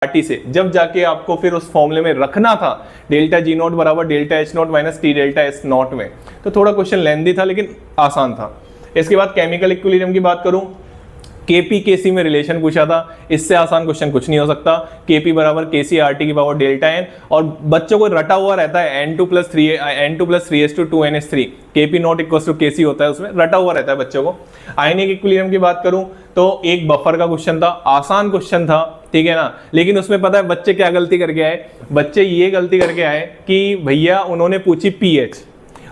RT से, जब जाके आपको फिर उस फॉर्मूले में रखना था डेल्टा जी नॉट बराबर delta H not minus T delta S not में, तो थोड़ा क्वेश्चन लेंथी था लेकिन आसान था। इसके बाद केमिकल इक्विलिब्रियम की बात करूं, केपी केसी में रिलेशन पूछा था, इससे आसान क्वेश्चन कुछ नहीं हो सकता। केपी बराबर केसी आरटी की पावर डेल्टा एन, और बच्चों को रटा हुआ रहता है N2 + 3s/2n(2n)(3), KP not equal to KC होता है, उसमें रटा हुआ रहता है बच्चों को। आयनिक इक्विलिब्रियम की बात करूं तो एक बफर का क्वेश्चन था, आसान क्वेश्चन था, ठीक है ना, लेकिन उसमें पता है बच्चे क्या गलती करके आए, बच्चे ये गलती करके आए कि भैया उन्होंने पूछी पीएच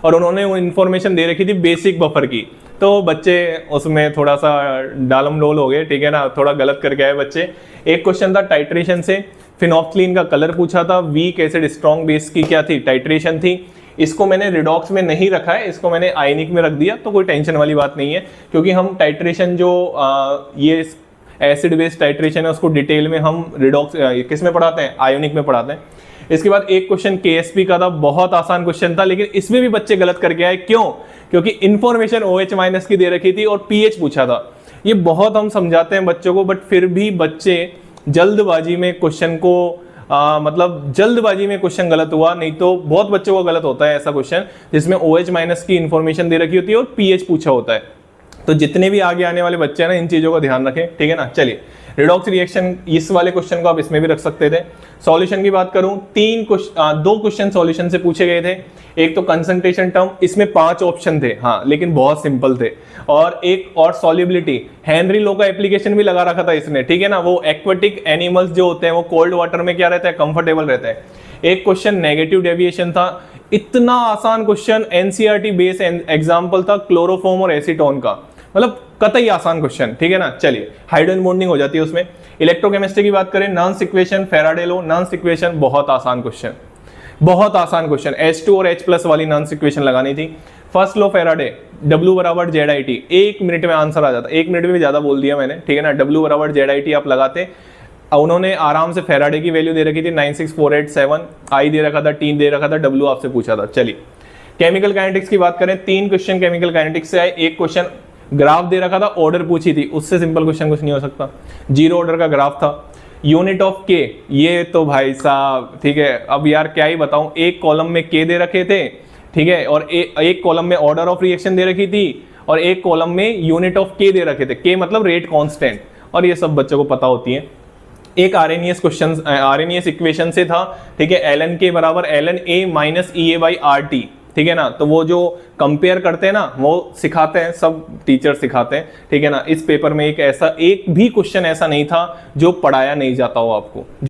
और उन्होंने वो इन्फॉर्मेशन दे रखी थी बेसिक बफर की, तो बच्चे उसमें थोड़ा सा डालम डोल हो गए, ठीक है ना, थोड़ा गलत करके आए बच्चे। एक क्वेश्चन था टाइट्रेशन से, फिनोल्फ्थलीन का कलर पूछा था, वीक एसिड स्ट्रॉन्ग बेस की क्या थी, टाइट्रेशन थी। इसको मैंने रिडॉक्स में नहीं रखा है, इसको मैंने आयनिक में रख दिया, तो कोई टेंशन वाली बात नहीं है, क्योंकि हम टाइट्रेशन जो ये एसिड बेस टाइट्रेशन है उसको डिटेल में हम रिडॉक्स किस में पढ़ाते हैं, आयोनिक में पढ़ाते हैं। इसके बाद एक क्वेश्चन केएसपी का था, बहुत आसान क्वेश्चन था, लेकिन इसमें भी बच्चे गलत करके आए। क्यों? क्योंकि इंफॉर्मेशन OH माइनस की दे रखी थी और पीएच पूछा था। ये बहुत हम समझाते हैं बच्चों को, बट फिर भी बच्चे जल्दबाजी में क्वेश्चन को मतलब जल्दबाजी में क्वेश्चन गलत हुआ, नहीं तो बहुत बच्चों को गलत होता है ऐसा क्वेश्चन जिसमें OH माइनस की इंफॉर्मेशन दे रखी होती है और पीएच पूछा होता है। तो जितने भी आगे आने वाले बच्चे हैं ना, इन चीजों का ध्यान रखें, ठीक है ना। चलिए, रिडॉक्स रिएक्शन, इस वाले क्वेश्चन को आप इसमें भी रख सकते थे। सॉल्यूशन की बात करूं, दो क्वेश्चन सॉल्यूशन से पूछे गए थे। एक तो कंसंट्रेशन टर्म, इसमें 5 ऑप्शन थे, हाँ, लेकिन बहुत सिंपल थे। और एक और सॉल्युबिलिटी, हेनरी लॉ का एप्लीकेशन भी लगा रखा था इसने, ठीक है ना। वो एक्वेटिक एनिमल्स जो होते हैं वो कोल्ड वाटर में क्या रहता है, कंफर्टेबल रहता है। एक क्वेश्चन नेगेटिव डेविएशन था, इतना आसान क्वेश्चन, एनसीईआरटी बेस एग्जाम्पल था क्लोरोफॉर्म और एसीटोन का, मतलब कतई आसान क्वेश्चन, ठीक है ना। चलिए, हाइड्रोजन बॉन्डिंग हो जाती है उसमें। इलेक्ट्रोकेमिस्ट्री की बात करें, नर्न्स इक्वेशन, फेराडे लॉ, नर्न्स इक्वेशन, बहुत आसान क्वेश्चन, बहुत आसान क्वेश्चन। H2 और H+ वाली नर्न्स इक्वेशन लगानी थी। फर्स्ट लॉ फेराडे, W बराबर ZIT, 1 मिनट में आंसर आ जाता, 1 मिनट में भी ज्यादा बोल दिया मैंने, ठीक है ना। W बराबर ZIT आप लगाते, उन्होंने आराम से फेराडे की वैल्यू दे रखी थी 96487, I दे रखा था, T दे रखा था, W आपसे पूछा था। चलिए, केमिकल काइनेटिक्स की बात करें, 3 क्वेश्चन केमिकल काइनेटिक्स से आए। एक क्वेश्चन ग्राफ दे रखा था, ऑर्डर पूछी थी, उससे सिंपल क्वेश्चन कुछ नहीं हो सकता। 0 ऑर्डर का ग्राफ था। यूनिट ऑफ के, ये तो भाई साहब, ठीक है, अब यार क्या ही बताऊं, एक कॉलम में के दे रखे थे, ठीक है, और एक कॉलम में ऑर्डर ऑफ रिएक्शन दे रखी थी, और एक कॉलम में यूनिट ऑफ के दे रखे थे, के मतलब रेट कांस्टेंट, और ये सब बच्चों को पता होती है। एक आरएनएस क्वेश्चन, आरएनएस इक्वेशन से था, ठीक है, ln के बराबर ln A माइनस EA/RT, ठीक है ना। तो वो जो कंपेयर करते हैं ना, वो सिखाते हैं, सब टीचर सिखाते हैं, ठीक है ना। इस पेपर में एक भी क्वेश्चन ऐसा नहीं था जो पढ़ाया नहीं जाता हो आपको।